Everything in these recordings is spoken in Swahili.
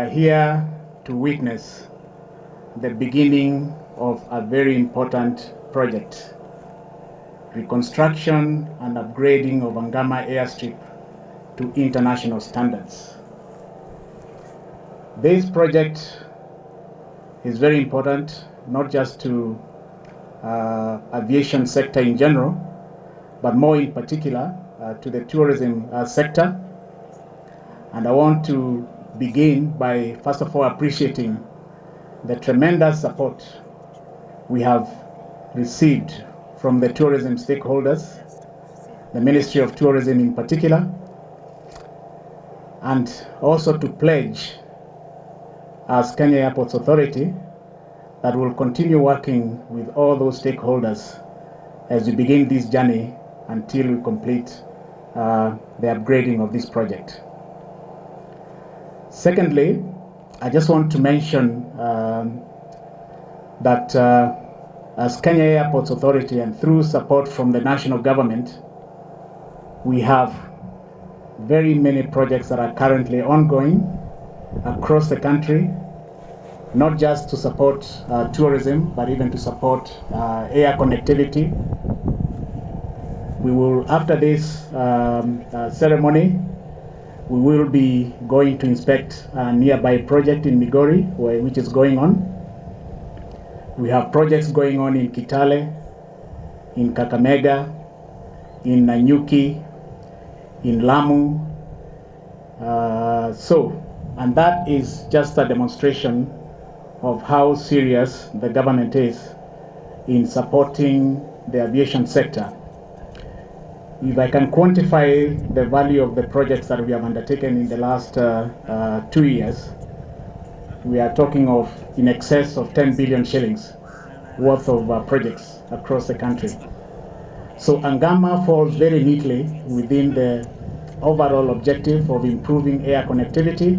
are here to witness the beginning of a very important project, reconstruction and upgrading of Angama airstrip to international standards. This project is very important, not just to aviation sector in general, but more in particular to the tourism sector. And I want to begin by, first of all, appreciating the tremendous support we have received from the tourism stakeholders, the Ministry of Tourism in particular, and also to pledge as Kenya Airports Authority that we'll continue working with all those stakeholders as we begin this journey until we complete the upgrading of this project. Secondly, I just want to mention that as Kenya Airports Authority and through support from the national government, we have very many projects that are currently ongoing across the country, not just to support tourism, but even to support air connectivity. We will, after this ceremony, we will be going to inspect a nearby project in Migori, which is going on. We have projects going on in Kitale, in Kakamega, in Nanyuki, in Lamu. And that is just a demonstration of how serious the government is in supporting the aviation sector. If I can quantify the value of the projects that we have undertaken in the last 2 years, we are talking of in excess of 10 billion shillings worth of projects across the country. So Angama falls very neatly within the overall objective of improving air connectivity,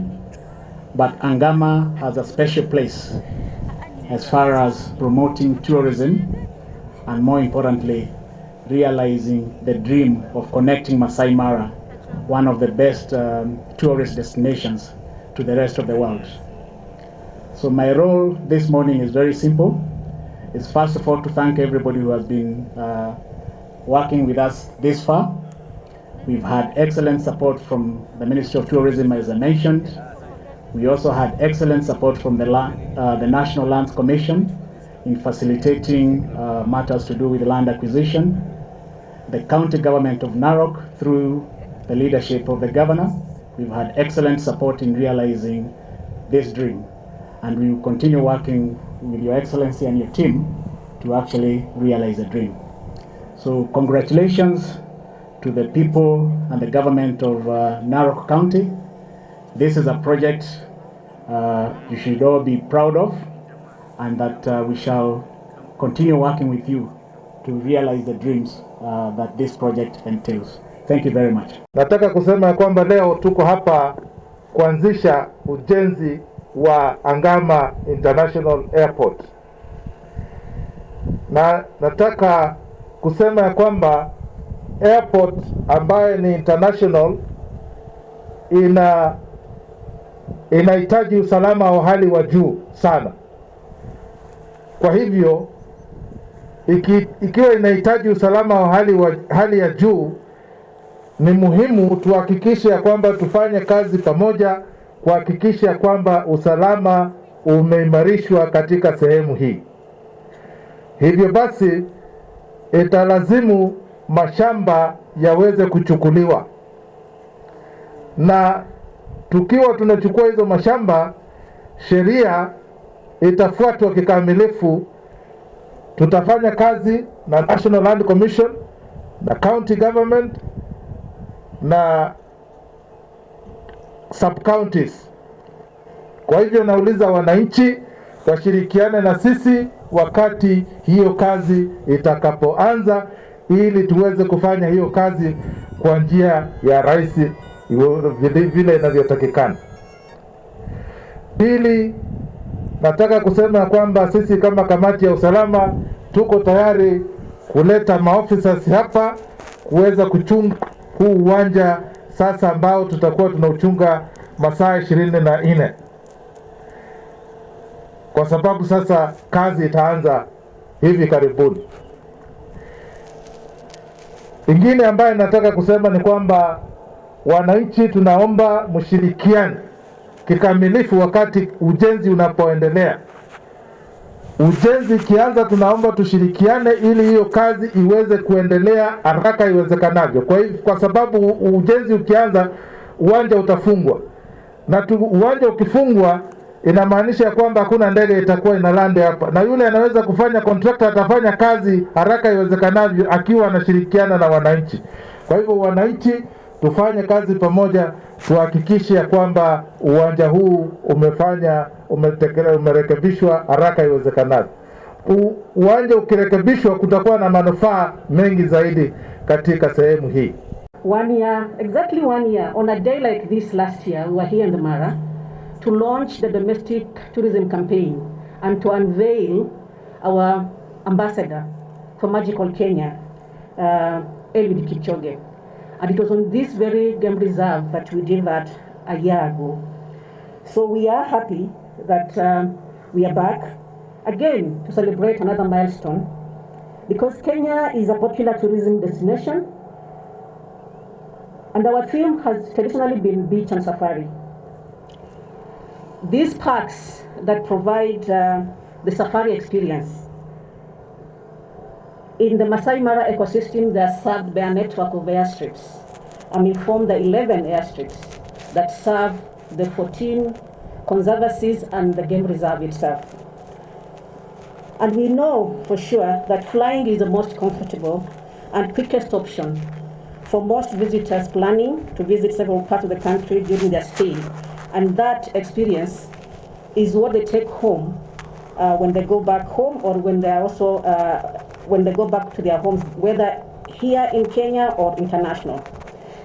but Angama has a special place as far as promoting tourism and, more importantly, realizing the dream of connecting Maasai Mara, one of the best tourist destinations, to the rest of the world. So my role this morning is very simple. It's first of all to thank everybody who has been working with us this far. We've had excellent support from the Ministry of Tourism, as I mentioned. We also had excellent support from the National Lands Commission in facilitating matters to do with land acquisition. The county government of Narok, through the leadership of the governor, we've had excellent support in realizing this dream. And we will continue working with Your Excellency and your team to actually realize the dream. So congratulations to the people and the government of Narok County. This is a project you should all be proud of, and that we shall continue working with you to realize the dreams that this project entails. Thank you very much. Nataka kusema kwamba leo tuko hapa kuanzisha ujenzi wa Angama International Airport. Na nataka kusema ya kwamba airport ambaye ni international inahitaji usalama wa hali wa juu sana. Kwa hivyo ikiwa inahitaji usalama wa hali ya juu, ni muhimu tuhakikishe ya kwamba tufanye kazi pamoja kuhakikisha kwamba usalama umeimarishwa katika sehemu hii. Hivyo basi italazimu mashamba yaweze kuchukuliwa, na tukiwa tunachukua hizo mashamba, sheria itafuatwa kikamilifu. Tutafanya kazi na National Land Commission na county government na sub counties. Kwa hivyo nauliza wananchi washirikiane na sisi wakati hiyo kazi itakapoanza, ili tuweze kufanya hiyo kazi kwa njia ya rahisi vile inavyotakikana. Pili, nataka kusema kwamba sisi kama kamati ya usalama tuko tayari kuleta maofisa hapa kuweza kuchunga huu uwanja sasa ambao tutakuwa tunauchunga masaa 24. kwa sababu sasa kazi itaanza hivi karibuni. Ingine ambaye nataka kusema ni kwamba wananchi tunaomba mshirikiane kikamilifu wakati ujenzi unapoendelea. Ujenzi ikianza, tunaomba tushirikiane ili hiyo kazi iweze kuendelea haraka iwezekanavyo. Kwa sababu ujenzi ukianza, uwanja utafungwa, na uwanja ukifungwa inamaanisha kwamba hakuna ndege itakuwa inalande hapa, na yule anaweza kufanya, contractor atafanya kazi haraka iwezekanavyo akiwa anashirikiana na wananchi. Kwa hivyo wananchi, tufanye kazi pamoja, tuhakikishe ya kwamba uwanja huu umerekebishwa haraka iwezekanavyo. Uwanja ukirekebishwa, kutakuwa na manufaa mengi zaidi katika sehemu hii. Exactly one year, on a day like this last year, we were here in the Mara to launch the domestic tourism campaign and to unveil our ambassador for Magical Kenya, Eliud Kipchoge. And it was on this very game reserve that we did that a year ago. So we are happy that we are back again to celebrate another milestone, because Kenya is a popular tourism destination, and our theme has traditionally been beach and safari. These parks that provide the safari experience in the Maasai Mara ecosystem, they are served by a network of airstrips. I'm informed the 11 airstrips that serve the 14 conservancies and the game reserve itself. And we know for sure that flying is the most comfortable and quickest option for most visitors planning to visit several parts of the country during their stay. And that experience is what they take home when they go back home, or when they also when they go back to their homes, whether here in Kenya or international.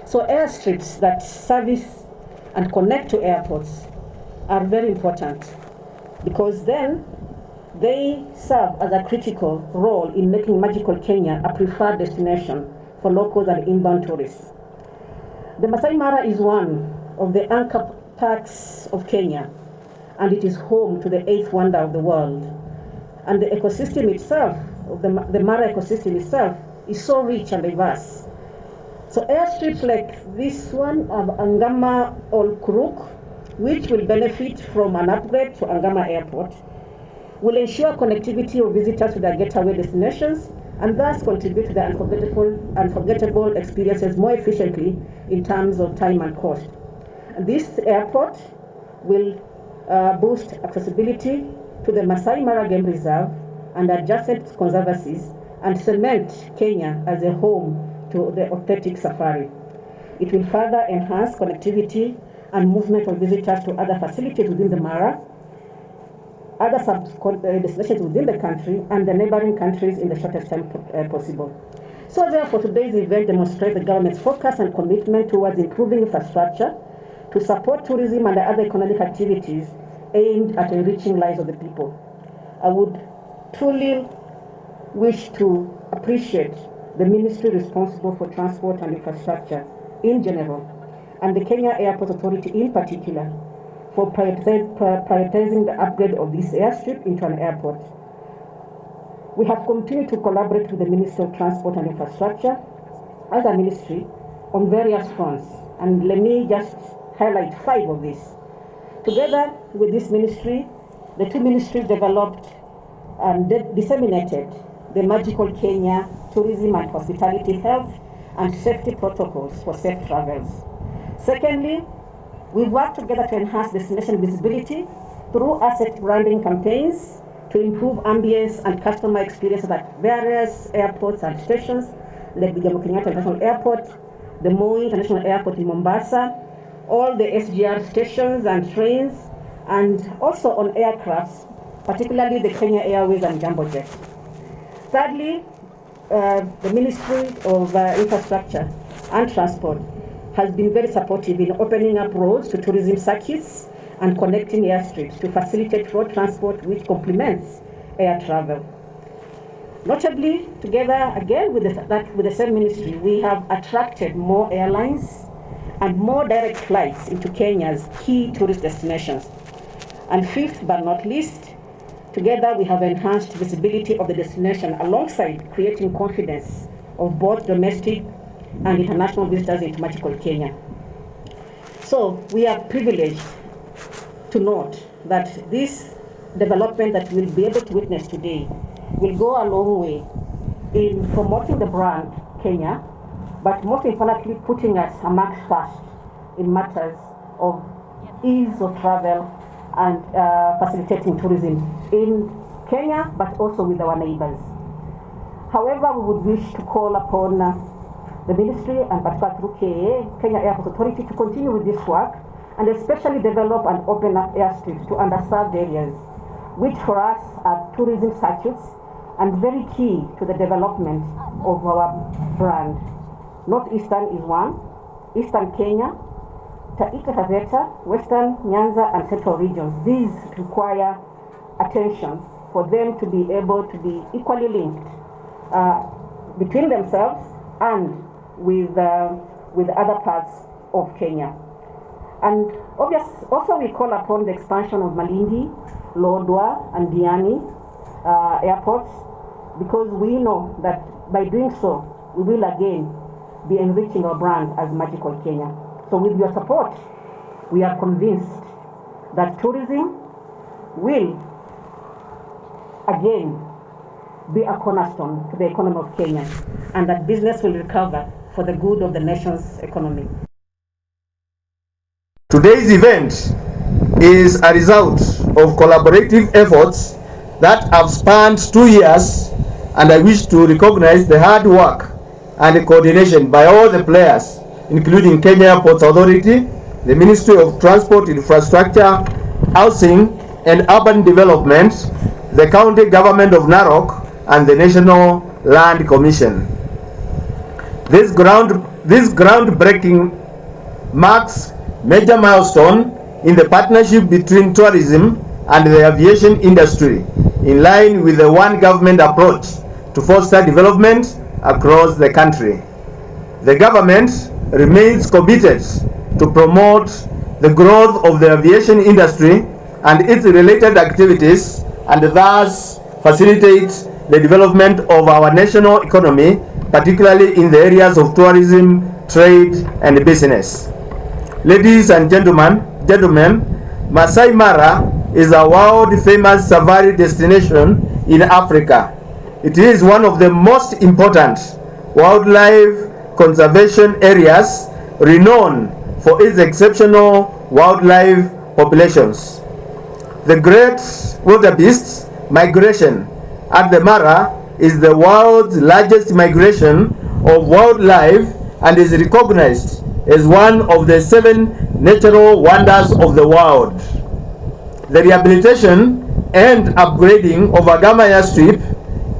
So airstrips that service and connect to airports are very important, because then they serve as a critical role in making Magical Kenya a preferred destination for locals and inbound tourists. The Maasai Mara is one of the anchor parks of Kenya, and it is home to the 8th wonder of the world. And the ecosystem itself, the Mara ecosystem itself, is so rich and diverse. So airstrips like this one of Angama Ol Kuruk, which will benefit from an upgrade to Angama Airport, will ensure connectivity of visitors to their getaway destinations, and thus contribute to the unforgettable experiences more efficiently in terms of time and cost. This airport will boost accessibility to the Maasai Mara Game Reserve and adjacent conservancies, and cement Kenya as a home to the authentic safari. It will further enhance connectivity and movement of visitors to other facilities within the Mara, other destinations within the country, and the neighboring countries in the shortest time possible. So therefore, today's event demonstrates the government's focus and commitment towards improving infrastructure to support tourism and other economic activities aimed at enriching lives of the people. I would truly wish to appreciate the ministry responsible for transport and infrastructure in general, and the Kenya Airport Authority in particular, for prioritizing the upgrade of this airstrip into an airport. We have continued to collaborate with the Ministry of Transport and Infrastructure as a ministry on various fronts, and let me just highlight 5 of these. Together with this ministry, the 2 ministries developed and disseminated the Magical Kenya Tourism and Hospitality Health and Safety Protocols for safe travels. Secondly, we work together to enhance destination visibility through asset branding campaigns to improve ambience and customer experience at various airports and stations, like the Jomo Kenyatta International Airport, the Moi International Airport in Mombasa, all the SGR stations and trains, and also on aircrafts, particularly the Kenya Airways and Jambo Jet. Thirdly, the Ministry of Infrastructure and Transport has been very supportive in opening up roads to tourism circuits and connecting airstrips to facilitate road transport, which complements air travel. Notably, together again with the same ministry, we have attracted more airlines and more direct flights into Kenya's key tourist destinations. And fifth but not least, Together, we have enhanced visibility of the destination alongside creating confidence of both domestic and international visitors into magical Kenya. So we are privileged to note that this development that we'll be able to witness today will go a long way in promoting the brand Kenya, but most importantly putting us amongst first in matters of ease of travel and facilitating tourism in Kenya, but also with our neighbors. However, we would wish to call upon the ministry and particularly through KA, Kenya Airports Authority, to continue with this work and especially develop and open up airstrips to underserved areas, which for us are tourism circuits and very key to the development of our brand. Northeastern is one, Eastern Kenya, Taita Taveta, Western Nyanza, and Central regions. These require attention for them to be able to be equally linked between themselves and with other parts of Kenya. And also we call upon the expansion of Malindi, Lodwar, and Diani airports, because we know that by doing so, we will again be enriching our brand as Magical Kenya. So with your support, we are convinced that tourism will again be a cornerstone to the economy of Kenya, and that business will recover for the good of the nation's economy. Today's event is a result of collaborative efforts that have spanned 2 years, and I wish to recognize the hard work and coordination by all the players, including Kenya Airports Authority, the Ministry of Transport, Infrastructure, Housing and Urban Development, the County Government of Narok, and the National Land Commission. This groundbreaking marks major milestone in the partnership between tourism and the aviation industry, in line with the one government approach to foster development across the country. The government remains committed to promote the growth of the aviation industry and its related activities, and thus facilitate the development of our national economy, particularly in the areas of tourism, trade, and business. Ladies and gentlemen, Maasai Mara is a world-famous safari destination in Africa. It is one of the most important wildlife conservation areas, renowned for its exceptional wildlife populations. The great wildebeest migration at the Mara is the world's largest migration of wildlife and is recognized as one of the 7 natural wonders of the world. The rehabilitation and upgrading of Agama Airstrip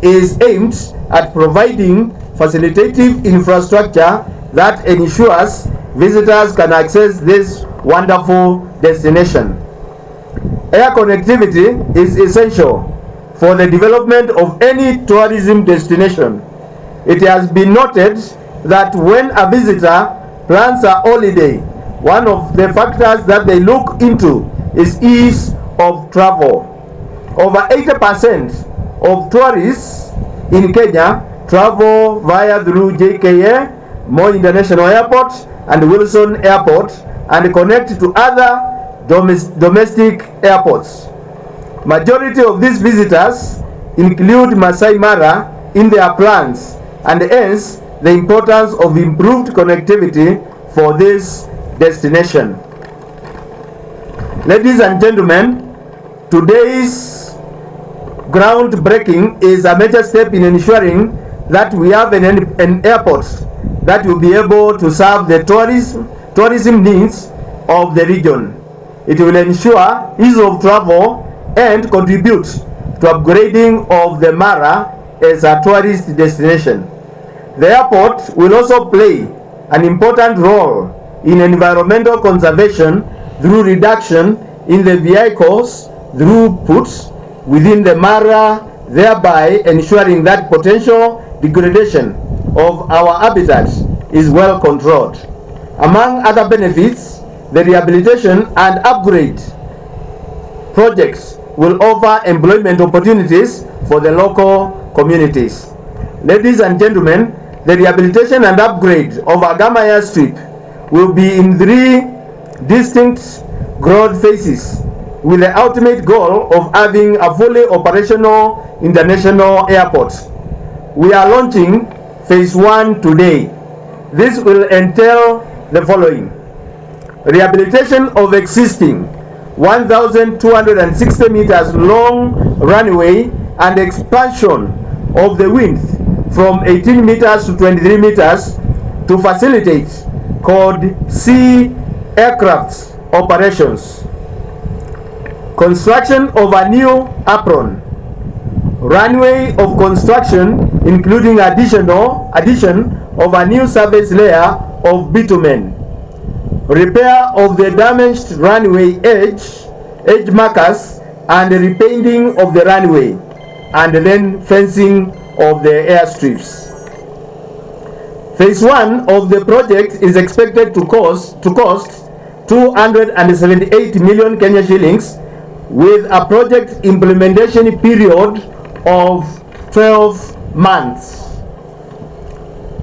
is aimed at providing facilitative infrastructure that ensures visitors can access this wonderful destination. Air connectivity is essential for the development of any tourism destination. It has been noted that when a visitor plans a holiday, one of the factors that they look into is ease of travel. Over 80% of tourists in Kenya travel through JKA, Moi International Airport, and Wilson Airport, and connect to other domestic airports. Majority of these visitors include Maasai Mara in their plans, and hence the importance of improved connectivity for this destination. Ladies and gentlemen, today's groundbreaking is a major step in ensuring that we have an airport that will be able to serve the tourism needs of the region. It will ensure ease of travel and contribute to upgrading of the Mara as a tourist destination. The airport will also play an important role in environmental conservation through reduction in the vehicles throughput within the Mara, thereby ensuring that potential degradation of our habitat is well controlled. Among other benefits, the rehabilitation and upgrade projects will offer employment opportunities for the local communities. Ladies and gentlemen, the rehabilitation and upgrade of Agama airstrip will be in 3 distinct growth phases, with the ultimate goal of having a fully operational international airport. We are launching phase 1 today. This will entail the following: rehabilitation of existing 1,260 meters long runway and expansion of the width from 18 meters to 23 meters to facilitate Code C aircraft operations. Construction of a new apron, runway of construction including addition of a new surface layer of bitumen, repair of the damaged runway edge markers and repainting of the runway, and then fencing of the airstrips. Phase 1 of the project is expected to cost 278 million Kenya shillings with a project implementation period of 12 months.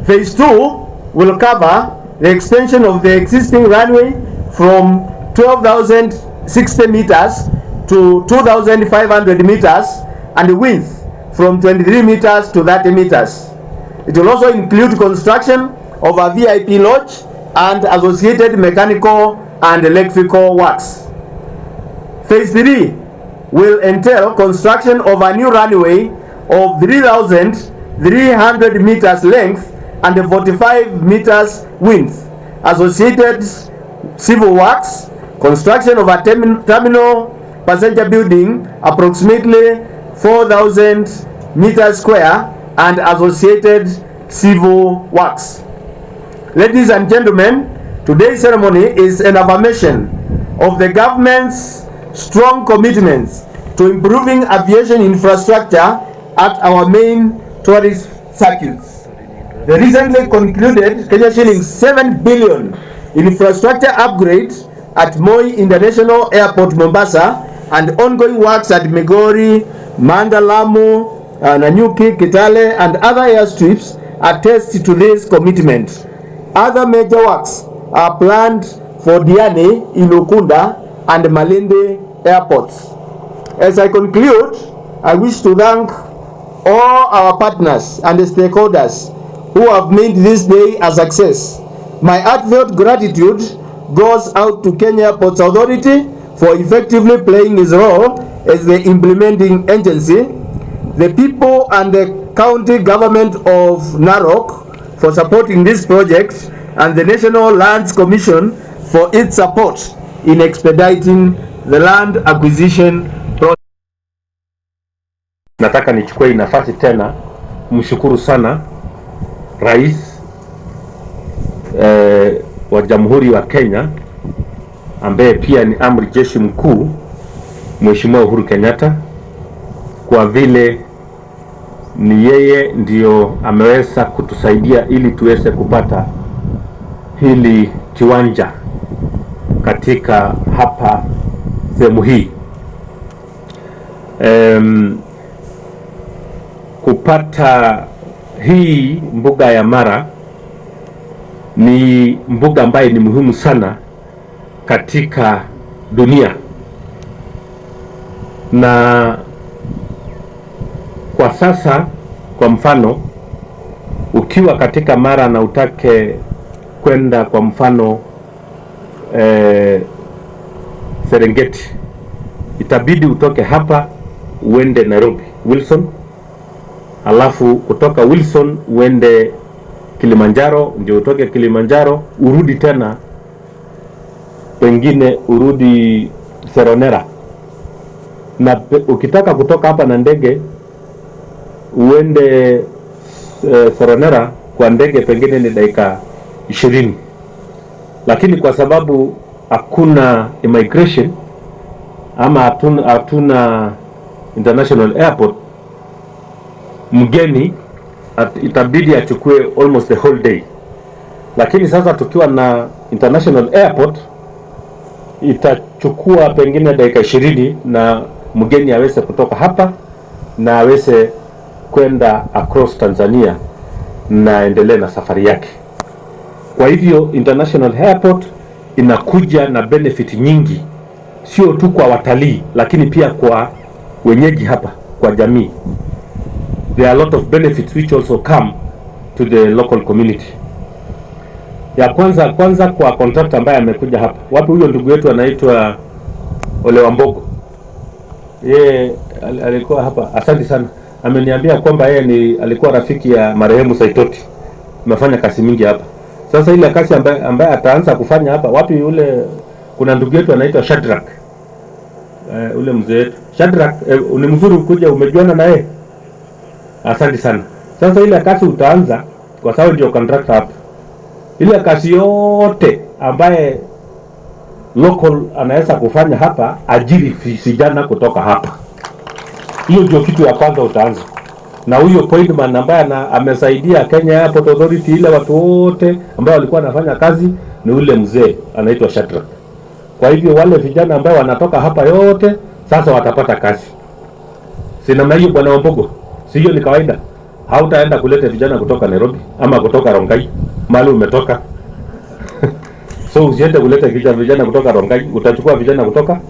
Phase 2 will cover the extension of the existing runway from 12,060 meters to 2,500 meters and the width from 23 meters to 30 meters. It will also include construction of a VIP lodge and associated mechanical and electrical works. Phase 3 will entail construction of a new runway of 3,300 meters length and 45 meters width, associated civil works, construction of a terminal passenger building approximately 4,000 meters square and associated civil works. Ladies and gentlemen, today's ceremony is an affirmation of the government's strong commitments to improving aviation infrastructure at our main tourist circuits. The recently concluded Kenya shillings 7 billion infrastructure upgrade at Moi International Airport Mombasa and ongoing works at Migori, Manda, Lamu, Nanyuki, Kitale and other airstrips attest to this commitment. Other major works are planned for Diani, Ilukunda and Malindi airports. As I conclude, I wish to thank all our partners and stakeholders who have made this day a success. My heartfelt gratitude goes out to Kenya Airports Authority for effectively playing its role as the implementing agency, the people and the county government of Narok for supporting this project, and the National Lands Commission for its support in expediting the land acquisition process. Nataka nichukue nafasi tena mshukuru sana Rais wa Jamhuri wa Kenya ambaye pia ni Amri Jeshi Mkuu Mheshimiwa Uhuru Kenyatta, kwa vile ni yeye ndio ameweza kutusaidia ili tuweze kupata hili kiwanja katika hapa sehemu hii. Kupata hii mbuga ya Mara ni mbuga ambayo ni muhimu sana katika dunia, na kwa sasa, kwa mfano, ukiwa katika Mara na utake kwenda kwa mfano Serengeti, itabidi utoke hapa uende Nairobi Wilson, alafu kutoka Wilson uende Kilimanjaro, ndio utoke Kilimanjaro urudi tena pengine urudi Seronera, na ukitaka kutoka hapa na ndege uende Seronera kwa ndege pengine ni dakika 20. Lakini kwa sababu hakuna immigration ama hatuna international airport, mgeni itabidi achukue almost the whole day. Lakini sasa tukiwa na international airport itachukua pengine dakika 20 na mgeni aweze kutoka hapa na aweze kwenda across Tanzania na endelee na safari yake. Kwa hivyo international airport inakuja na benefit nyingi, sio tu kwa watalii lakini pia kwa wenyeji hapa, kwa jamii. There are a lot of benefits which also come to the local community. Ya kwanza kwa contractor ambaye amekuja hapa. Wapi huyo ndugu yetu anaitwa Ole Wambogo? Yeye alikuwa hapa. Asante sana. Ameniambia kwamba yeye alikuwa rafiki ya marehemu Saitoti. Amefanya kazi mingi hapa. Sasa ile kazi ambaye ataanza kufanya hapa, wapi yule, kuna ndugu yetu anaitwa Shadrack. Ule mzee wetu. Shadrack, ni mzuri kuja, umejuana na yeye? Asante sana. Sasa ile kazi utaanza kwa sababu ndio contractor hapa. Ile kazi yote ambaye local anaweza kufanya hapa, ajiri vijana kutoka hapa. Hiyo ndio kitu ya kwanza utaanza. Na huyo pointman ambaye amesaidia Kenya Airport Authority, ile watu wote ambao walikuwa wanafanya kazi ni ule mzee anaitwa Shadrack. Kwa hivyo wale vijana ambao wanatoka hapa yote sasa watapata kazi. Sina hiyo bwana Wambogo. Si hiyo ni kawaida. Hautaenda kuleta vijana kutoka Nairobi ama kutoka Rongai mahali umetoka. So usiende kuleta vijana kutoka Rongai, utachukua vijana kutoka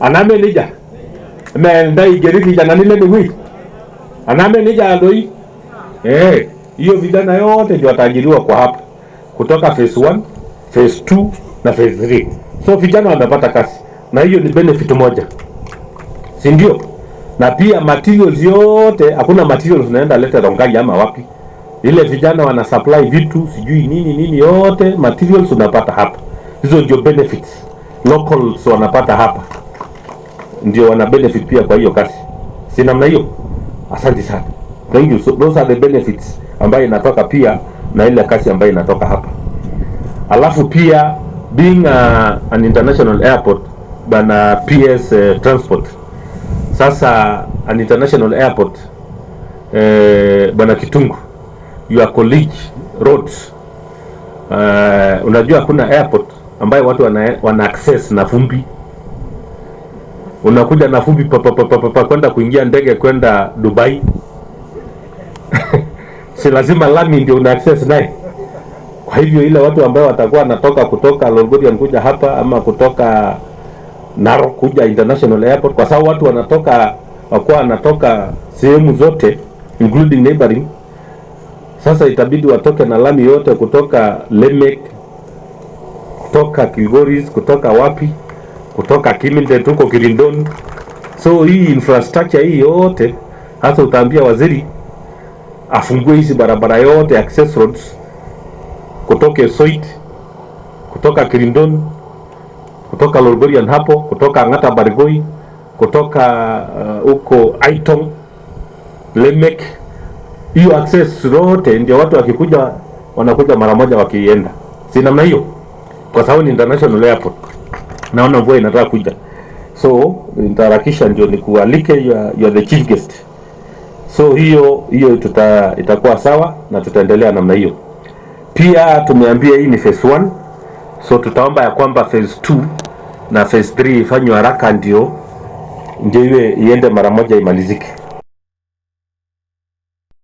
Aname Nija. Ndai geriki jana nile ni wiki. Aname Nija adoi. Hiyo vijana yote ndio wataajiriwa kwa hapa. Kutoka phase 1, phase 2 na phase 3. So vijana wamepata kazi. Na hiyo ni benefit moja. Si ndio? Na pia materials yote, hakuna materials unaenda leta Rongai ama wapi. Ile vijana wana supply vitu, sijui nini yote, materials unapata hapa. Hizo ndio benefits. Locals wanapata hapa. Ndio wana benefit pia kwa hiyo kazi. Si namna hiyo? Asante sana. Thank you. So those are the benefits ambayo inatoka pia na ile kazi ambayo inatoka hapa. Alafu pia being an international airport bana PS transport. Sasa an international airport bana Kitungu, your colleague roads, unajua kuna airport ambayo watu wana access na vumbi. Unakuja na vumbi kwenda kuingia ndege kwenda Dubai. Si lazima lami ndio una access naye. Kwa hivyo ile watu ambao watakuwa wanatoka kutoka Lolgorian kuja hapa ama kutoka Narok kuja international airport, kwa sababu watu wanatoka sehemu zote including neighboring. Sasa itabidi watoke na lami yote kutoka Lemek, kutoka Kilgoris, kutoka wapi, kutoka Kimindet huko Kilindoni. So hii infrastructure hii yote, hasa utaambia waziri afungue hizi barabara yote access roads kutoka Soit, kutoka Kilindoni, kutoka Lolgorian hapo, kutoka Ngata Barigoi, kutoka huko Aitong, Lemek. Hiyo access rote ndio watu wakikuja wanakuja mara moja wakienda. Si namna hiyo? Kwa sababu ni international airport. Naona mvua inataka kuja. So nitaharakisha ndio nikualike, you are the chief guest. So hiyo itakuwa sawa na tutaendelea namna hiyo. Pia tumeambia hii ni phase 1. So tutaomba ya kwamba phase 2 na phase 3 ifanywe haraka ndio iende mara moja imalizike.